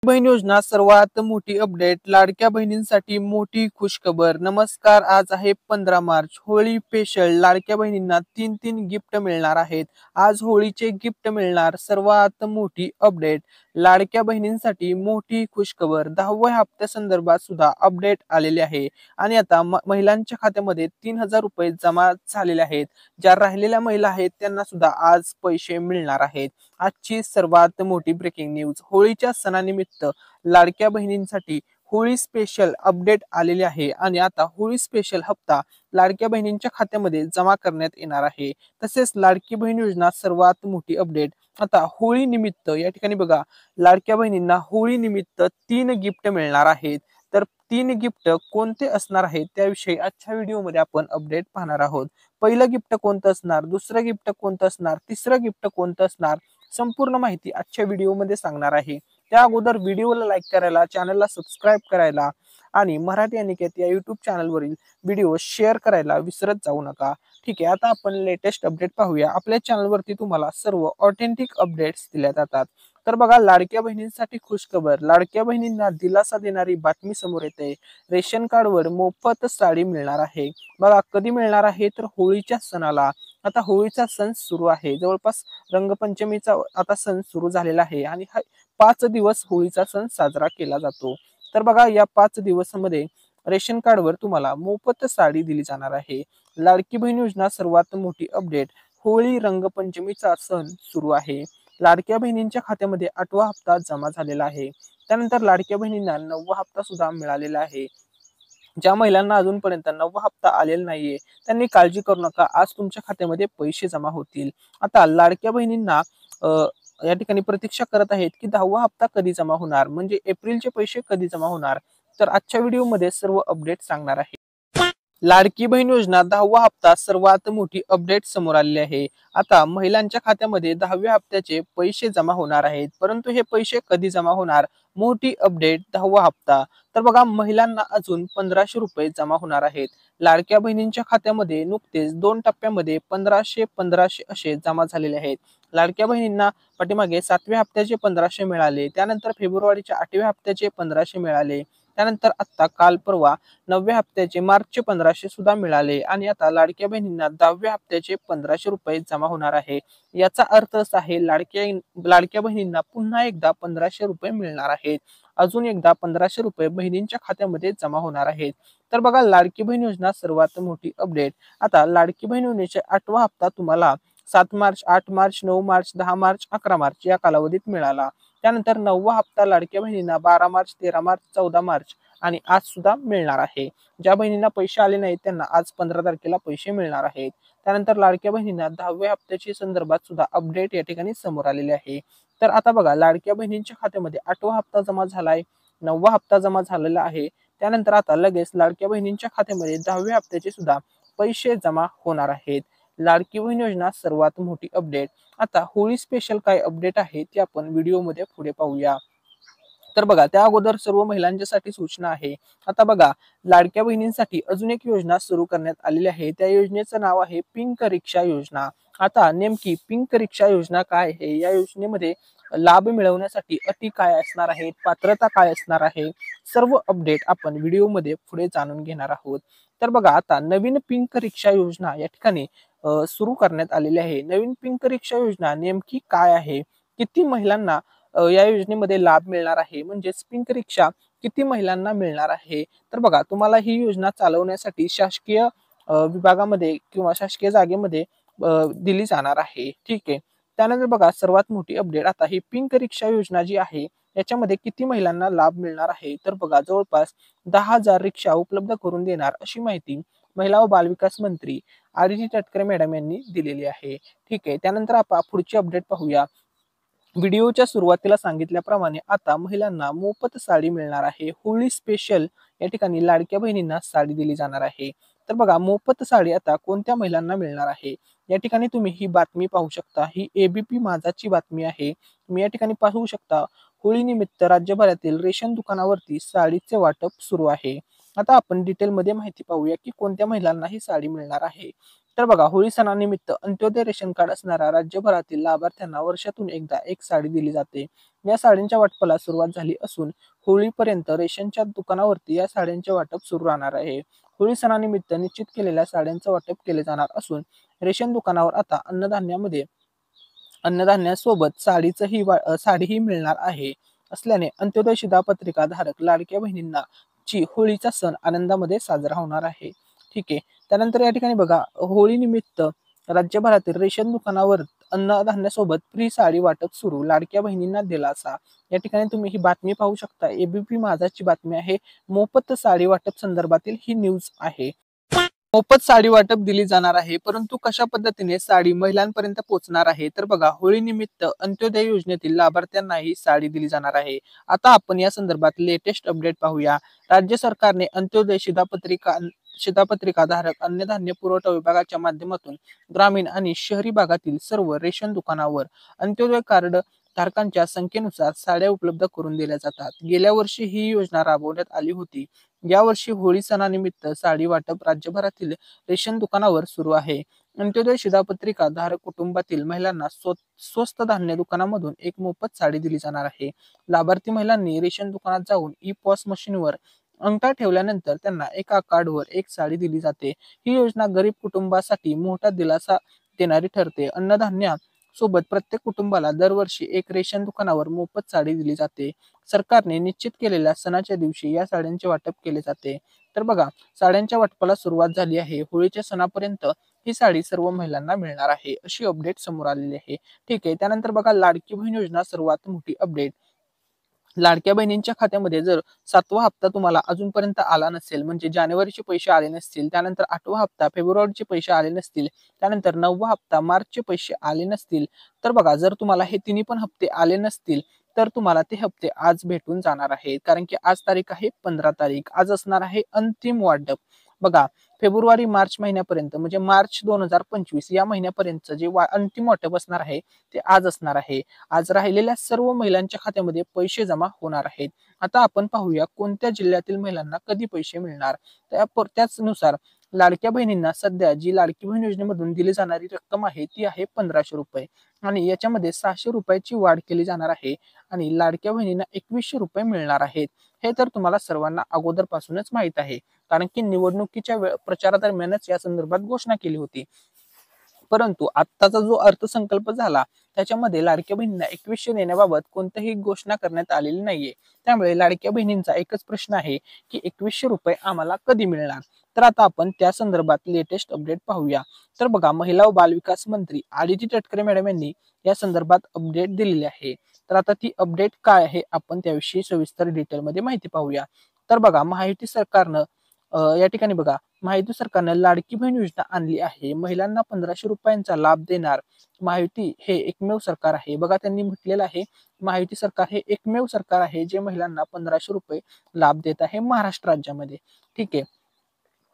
बहीण योजना सर्वात मोठी अपडेट. लाडक्या बहिणींसाठी मोठी खुशखबर. नमस्कार, आज आहे 15 मार्च. होळी स्पेशल. लाडक्या बहिणींना तीन गिफ्ट मिळणार आहेत. आज होळीचे गिफ्ट मिळणार. सर्वात मोठी अपडेट. लाडक्या बहिणींसाठी मोठी खुशखबर. 10व्या हप्त्यासंदर्भात सुद्धा अपडेट आलेले आहे आणि आता महिलांच्या खात्यामध्ये 3000 रुपये जमा झालेले आहेत. ज्या राहिलेल्या महिला आहेत त्यांना सुद्धा आज पैसे मिळणार आहेत. आजची सर्वात मोठी ब्रेकिंग न्यूज. होळीच्या सणानिमित्त लाडक्या बहिणींसाठी होळी स्पेशल अपडेट आलेले आहे आणि आता होळी स्पेशल हप्ता लाडक्या बहिणींच्या खात्यामध्ये जमा करण्यात येणार आहे. तसेच लाडकी बहीण योजना सर्वात मोठी अपडेट. आता होळी निमित्त या ठिकाणी बघा, लाडक्या बहिणींना होळी निमित्त 3 गिफ्ट मिळणार आहेत. तर 3 गिफ्ट कोणते असणार आहेत त्याविषयी आजच्या व्हिडिओमध्ये आपण अपडेट पाहणार आहोत. पहिलं गिफ्ट कोणतं असणार, दुसरं गिफ्ट कोणतं असणार, तिसरं गिफ्ट कोणतं असणार, संपूर्ण माहिती आजच्या व्हिडिओमध्ये सांगणार आहे. त्या अगोदर व्हिडिओला लाईक करायला, चॅनलला सबस्क्राईब करायला आणि मराठी अनिकेत या युट्यूब चॅनलवरील व्हिडिओ शेअर करायला विसरत जाऊ नका. ठीक आहे, आता आपण लेटेस्ट अपडेट पाहूया. आपल्या चॅनलवरती तुम्हाला सर्व ऑथेंटिक अपडेट्स दिल्या जातात. तर बघा, लाडक्या बहिणींसाठी खुशखबर. लाडक्या बहिणींना दिलासा देणारी बातमी समोर येते. रेशन कार्डवर मोफत साडी मिळणार आहे. बघा, कधी मिळणार आहे तर होळीच्या सणाला. आता होळीचा सण सुरू आहे. जवळपास रंगपंचमीचा आता सण सुरू झालेला आहे आणि 5 दिवस होळीचा सण साजरा केला जातो. तर बघा, या 5 दिवसामध्ये रेशन कार्डवर तुम्हाला मोफत साडी दिली जाणार आहे. लाडकी बहीण योजना सर्वात मोठी अपडेट. होळी रंगपंचमीचा सण सुरू आहे. लाडक्या बहिणींच्या खात्यामध्ये 8वा हप्ता जमा झालेला आहे. त्यानंतर लाडक्या बहिणींना 9वा हप्ता सुद्धा मिळालेला आहे. ज्या महिलांना अजूनपर्यंत 9वा हप्ता आलेला नाहीये त्यांनी काळजी करू नका, आज तुमच्या खात्यामध्ये पैसे जमा होतील. आता लाडक्या बहिणींना या ठिकाणी प्रतीक्षा करत आहेत की 10वा हप्ता कधी जमा होणार, म्हणजे एप्रिलचे पैसे कधी जमा होणार. तर आजच्या व्हिडिओमध्ये सर्व अपडेट सांगणार आहे. लाडकी बहीण योजना 10वा हप्ता सर्वात मोठी अपडेट समोर आलेली आहे. आता महिलांच्या खात्यामध्ये 10व्या हप्त्याचे पैसे जमा होणार आहेत, परंतु हे पैसे कधी जमा होणार, मोठी अपडेट 10वा हप्ता. तर बघा, महिलांना अजून 1500 रुपये जमा होणार आहेत. लाडक्या बहिणींच्या खात्यामध्ये नुकतेच 2 टप्प्यामध्ये 1500 असे जमा झालेले आहेत. लाडक्या बहिणींना पाठीमागे 7व्या हप्त्याचे 1500 मिळाले, त्यानंतर फेब्रुवारीच्या 8व्या हप्त्याचे 1500 मिळाले, त्यानंतर आता काल परवा 9व्या हप्त्याचे मार्चचे 1500 सुद्धा मिळाले आणि आता लाडक्या बहिणींना 10व्या हप्त्याचे 1500 रुपये जमा होणार आहे. याचा अर्थ असा आहे, लाडक्या बहिणींना पुन्हा एकदा 1500 रुपये मिळणार आहेत. अजून एकदा 1500 रुपये बहिणींच्या खात्यामध्ये जमा होणार आहेत. तर बघा, लाडकी बहीण योजना सर्वात मोठी अपडेट. आता लाडकी बहीण योजनेचा 8वा हप्ता तुम्हाला 7 मार्च, 8 मार्च, 9 मार्च, 10 मार्च, 11 मार्च या कालावधीत मिळाला. त्यानंतर 9वा हप्ता लाडक्या बहिणींना 12 मार्च, 13 मार्च, 14 मार्च आणि आज सुद्धा मिळणार आहे. ज्या बहिणींना पैसे आले नाहीत त्यांना आज 15 तारखेला पैसे मिळणार आहेत. त्यानंतर लाडक्या बहिणींना 10व्या हप्त्याची संदर्भात सुद्धा अपडेट या ठिकाणी समोर आलेले आहे. तर आता बघा, लाडक्या बहिणींच्या खात्यामध्ये 8वा हप्ता जमा झालाय, 9वा हप्ता जमा झालेला आहे. त्यानंतर आता लगेच लाडक्या बहिणींच्या खात्यामध्ये 10व्या हप्त्याचे सुद्धा पैसे जमा होणार आहेत. लाडकी बहीण योजना सर्वात मोठी अपडेट. आता होळी स्पेशल काय अपडेट आहे ते आपण व्हिडिओमध्ये पुढे पाहूया. तर बघा, त्या अगोदर सर्व महिलांच्यासाठी सूचना आहे. आता बघा, लाडक्या बहिणींसाठी अजून एक योजना सुरू करण्यात आलेली आहे. त्या योजनेचं नाव आहे पिंक रिक्षा योजना. आता नेमकी पिंक रिक्षा योजना काय आहे, या योजनेमध्ये लाभ मिळवण्यासाठी अटी काय असणार आहेत, पात्रता काय असणार आहे, सर्व अपडेट आपण व्हिडिओमध्ये पुढे जाणून घेणार आहोत. तर बघा, आता नवीन पिंक रिक्षा योजना या ठिकाणी सुरू करण्यात आलेली आहे. नवीन पिंक रिक्षा योजना नेमकी काय आहे, किती महिलांना या योजनेमध्ये लाभ मिळणार आहे, म्हणजेच पिंक रिक्षा किती महिलांना मिळणार आहे. तर बघा, तुम्हाला ही योजना चालवण्यासाठी शासकीय विभागामध्ये किंवा शासकीय जागेमध्ये दिली जाणार आहे. ठीक आहे. त्यानंतर बघा, सर्वात मोठी अपडेट. आता ही पिंक रिक्षा योजना जी आहे याच्यामध्ये किती महिलांना लाभ मिळणार आहे, तर बघा, जवळपास 10,000 रिक्षा उपलब्ध करून देणार अशी माहिती महिला व बालविकास मंत्री आदिती तटकरे मॅडम यांनी दिलेली आहे. ठीक आहे. त्यानंतर आपण पुढची अपडेट पाहूया. व्हिडिओच्या सुरुवातीला सांगितल्याप्रमाणे आता महिलांना मोफत साडी मिळणार आहे. होळी स्पेशल या ठिकाणी लाडक्या बहिणींना साडी दिली जाणार आहे. तर बघा, मोफत साडी आता कोणत्या महिलांना मिळणार आहे, या ठिकाणी तुम्ही ही बातमी पाहू शकता. ही एबीपी माझाची बातमी आहे. तुम्ही या ठिकाणी पाहू शकता, होळीनिमित्त राज्यभरातील रेशन दुकानावरती साडीचे वाटप सुरू आहे. आता आपण डिटेलमध्ये माहिती पाहूया की कोणत्या महिलांना ही साडी मिळणार आहे. तर बघा, होळी सणानिमित्त अंत्योदय रेशन कार्ड असणाऱ्या राज्यभरातील लाभार्थ्यांना वर्षातून एकदा एक साडी दिली जाते. या साडींच्या वाटपाला सुरुवात झाली असून होळीपर्यंत रेशनच्या दुकानावरती या साड्यांचे वाटप सुरू राहणार आहे. होळी सणानिमित्त निश्चित केलेल्या साड्यांचं वाटप केले जाणार असून रेशन दुकानावर आता अन्नधान्यासोबत साडीही मिळणार आहे. असल्याने अंत्योदय शिधापत्रिका धारक लाडक्या बहिणींना ची होळीचा सण आनंदामध्ये साजरा होणार आहे. ठीक आहे. त्यानंतर या ठिकाणी बघा, होळी निमित्त राज्यभरातील रेशन दुकानावर अन्नधान्यासोबत फ्री साडी वाटप सुरू, लाडक्या बहिणींना दिलासा. या ठिकाणी तुम्ही ही बातमी पाहू शकता. एबीपी माझाची बातमी आहे. मोफत साडी वाटप संदर्भातील ही न्यूज आहे. मोफत साडी वाटप दिली जाणार आहे, परंतु कशा पद्धतीने साडी महिलांपर्यंत पोहोचणार आहे, तर बघा, होळी निमित्त अंत्योदय योजनेतील लाभार्थ्यांनाही साडी दिली जाणार आहे. आता आपण या संदर्भात लेटेस्ट अपडेट पाहूया. राज्य सरकारने अंत्योदय शिधापत्रिका धारक अन्नधान्य पुरवठा विभागाच्या माध्यमातून ग्रामीण आणि शहरी भागातील सर्व रेशन दुकानावर अंत्योदय कार्ड धारकांच्या संख्येनुसार साड्या उपलब्ध करून दिल्या जातात. गेल्या वर्षी ही योजना राबवण्यात आली होती. यावर्षी होळी सणानिमित्त साडी वाटप राज्यभरातील रेशन दुकानावर सुरू आहे. अंत्योदय शिधापत्रिका धारक कुटुंबातील महिलांना स्वस्त धान्य दुकानामधून एक मोफत साडी दिली जाणार आहे. लाभार्थी महिलांनी रेशन दुकानात जाऊन ई-पॉस मशीनवर अंगठा ठेवल्यानंतर त्यांना एका कार्डवर एक साडी दिली जाते. ही योजना गरीब कुटुंबासाठी मोठा दिलासा देणारी ठरते. अन्नधान्य सोबत प्रत्येक कुटुंबाला दरवर्षी एक रेशन दुकानावर मोफत साडी दिली जाते. सरकारने निश्चित केलेल्या सणाच्या दिवशी या साड्यांचे वाटप केले जाते. तर बघा, साड्यांच्या वाटपाला सुरुवात झाली आहे. होळीच्या सणापर्यंत ही साडी सर्व महिलांना मिळणार आहे, अशी अपडेट समोर आलेली आहे. ठीक आहे. त्यानंतर बघा, लाडकी बहीण योजना सर्वात मोठी अपडेट. लाडक्या बहिणींच्या खात्यामध्ये जर 7वा हप्ता तुम्हाला अजूनपर्यंत आला नसेल, म्हणजे जानेवारीचे पैसे आले नसतील, त्यानंतर 8वा हप्ता फेब्रुवारीचे पैसे आले नसतील, त्यानंतर 9वा हप्ता मार्चचे पैसे आले नसतील, तर बघा, जर तुम्हाला हे तिन्ही पण हप्ते आले नसतील, तर तुम्हाला ते हप्ते आज भेटून जाणार आहेत. कारण की आज तारीख आहे 15 तारीख. आज असणार आहे अंतिम वाटप. बघा, फेब्रुवारी मार्च महिन्यापर्यंत, म्हणजे मार्च 2025 या महिन्यापर्यंत जे अंतिम वाटप असणार आहे ते आज असणार आहे. आज राहिलेल्या सर्व महिलांच्या खात्यामध्ये पैसे जमा होणार आहेत. आता आपण पाहूया कोणत्या जिल्ह्यातील महिलांना कधी पैसे मिळणार. त्याचनुसार लाडक्या बहिणींना सध्या जी लाडकी बहीण योजनेमधून दिली जाणारी रक्कम आहे ती आहे 1500 रुपये आणि याच्यामध्ये 600 रुपयाची वाढ केली जाणार आहे आणि लाडक्या बहिणींना 2100 रुपये मिळणार आहेत. हे तर तुम्हाला सर्वांना अगोदरपासूनच माहित आहे, कारण की निवडणुकीच्या प्रचारादरम्यानच या संदर्भात घोषणा केली होती. परंतु आत्ताचा जो अर्थसंकल्प झाला त्याच्यामध्ये लाडक्या बहिणींना 2100 देण्याबाबत कोणतीही घोषणा करण्यात आलेली नाहीये. त्यामुळे लाडक्या बहिणींचा एकच प्रश्न आहे की 2100 रुपये आम्हाला कधी मिळणार. तर आता आपण त्या संदर्भात लेटेस्ट अपडेट पाहूया. तर बघा, महिला व बालविकास मंत्री आदिती तटकरे मॅडम यांनी या संदर्भात अपडेट दिलेली आहे. तर आता ती अपडेट काय आहे, आपण त्याविषयी सविस्तर डिटेलमध्ये माहिती पाहूया. तर बघा, महायुती सरकारनं या ठिकाणी बघा, महायुती सरकारनं लाडकी बहीण योजना आणली आहे. महिलांना 1500 रुपयांचा लाभ देणार महायुती हे एकमेव सरकार आहे. बघा, त्यांनी म्हटलेलं आहे, महायुती सरकार हे एकमेव सरकार आहे जे महिलांना 1500 रुपये लाभ देत आहे महाराष्ट्र राज्यामध्ये. ठीक आहे.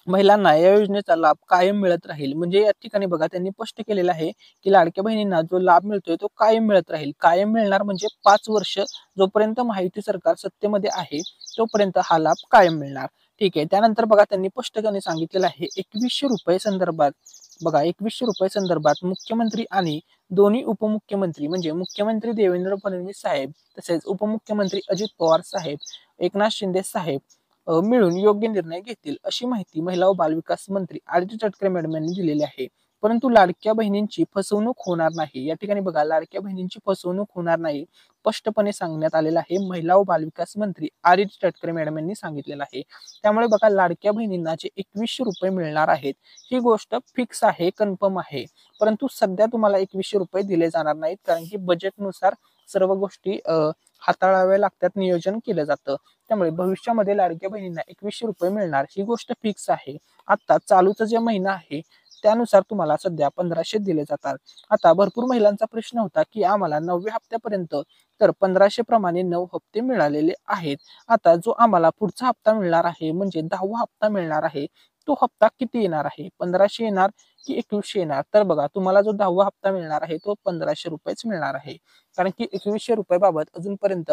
महिलांना या योजनेचा लाभ कायम मिळत राहील. म्हणजे या ठिकाणी बघा, त्यांनी स्पष्ट केलेलं आहे की लाडक्या बहिणींना जो लाभ मिळतोय तो कायम मिळत राहील. कायम मिळणार म्हणजे 5 वर्ष जोपर्यंत महायुती सरकार सत्तेमध्ये आहे तोपर्यंत हा लाभ कायम मिळणार. ठीक आहे. त्यानंतर बघा, त्यांनी स्पष्टपणे सांगितलेलं आहे 2100 रुपये संदर्भात. बघा, 2100 रुपये संदर्भात मुख्यमंत्री आणि दोन्ही उपमुख्यमंत्री, म्हणजे मुख्यमंत्री देवेंद्र फडणवीस साहेब तसेच उपमुख्यमंत्री अजित पवार साहेब, एकनाथ शिंदे साहेब मिळून योग्य निर्णय घेतील, अशी माहिती महिला व बालविकास मंत्री आदिती तटकरे मॅडम यांनी दिलेली आहे. परंतु लाडक्या बहिणींची फसवणूक होणार नाही. या ठिकाणी बघा, लाडक्या बहिणींची फसवणूक होणार नाही स्पष्टपणे सांगण्यात आलेलं आहे. महिला व बालविकास मंत्री आदिती तटकरे मॅडम यांनी सांगितलेलं आहे. त्यामुळे बघा, लाडक्या बहिणींना जे 2100 रुपये मिळणार आहेत ही गोष्ट फिक्स आहे, कन्फर्म आहे. परंतु सध्या तुम्हाला 2100 रुपये दिले जाणार नाहीत, कारण की बजेटनुसार सर्व गोष्टी हाताळाव्या लागतात, नियोजन केलं जातं. त्यामुळे भविष्यामध्ये लाडक्या बहिणींना 2100 रुपये मिळणार ही गोष्ट फिक्स आहे. आता चालूचा जे महिना आहे त्यानुसार तुम्हाला सध्या 1500 दिले जातात. आता भरपूर महिलांचा प्रश्न होता की आम्हाला 9व्या हप्त्यापर्यंत तर 1500 प्रमाणे 9 हप्ते मिळालेले आहेत. आता जो आम्हाला पुढचा हप्ता मिळणार आहे, म्हणजे 10वा हप्ता मिळणार आहे, तो हप्ता किती येणार आहे, 1500 येणार की 2100 येणार? तर बघा, तुम्हाला जो 10वा हप्ता मिळणार आहे तो 1500 रुपयेच मिळणार आहे. कारण की 2100 रुपये बाबत अजूनपर्यंत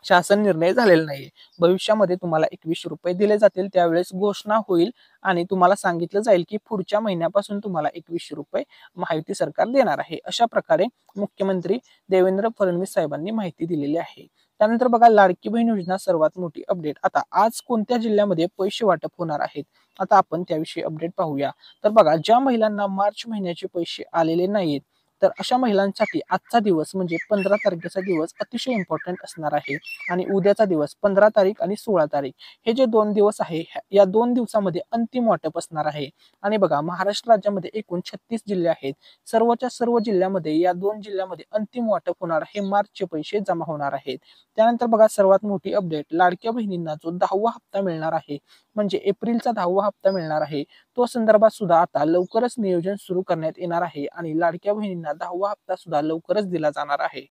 शासन निर्णय झालेला नाहीये. भविष्यामध्ये तुम्हाला ₹21 दिले जातील, त्यावेळेस घोषणा होईल आणि तुम्हाला सांगितलं जाईल, की पुढच्या महिन्यापासून तुम्हाला ₹21 महायुती सरकार देणार आहे. अशा प्रकारे मुख्यमंत्री देवेंद्र फडणवीस साहेबांनी माहिती दिलेली आहे. त्यानंतर बघा लाडकी बहीण योजना सर्वात मोठी अपडेट. आता आज कोणत्या जिल्ह्यामध्ये पैसे वाटप होणार आहेत? आता आपण त्याविषयी अपडेट पाहूया. तर बघा ज्या महिलांना मार्च महिन्याचे पैसे आलेले नाहीत, तर अशा महिलांसाठी आजचा दिवस म्हणजे 15 तारखेचा दिवस अतिशय इम्पॉर्टंट असणार आहे आणि उद्याचा दिवस 15 तारीख आणि 16 तारीख हे जे 2 दिवस आहे, या 2 दिवसामध्ये अंतिम वाटप असणार आहे. आणि बघा महाराष्ट्र राज्यामध्ये एकूण 36 जिल्हे आहेत. सर्वच्या सर्व जिल्ह्यामध्ये या 2 जिल्ह्यामध्ये अंतिम वाटप होणार आहे. मार्चचे पैसे जमा होणार आहेत. त्यानंतर बघा सर्वात मोठी अपडेट लाडक्या बहिणींना जो 10वा हप्ता मिळणार आहे, म्हणजे एप्रिलचा 10वा हप्ता मिळणार आहे, तो संदर्भात सुद्धा आता लवकरच नियोजन सुरू करण्यात येणार आहे आणि लाडक्या बहिणींना 10वा हप्ता सुद्धा लवकरच दिला जाणार आहे.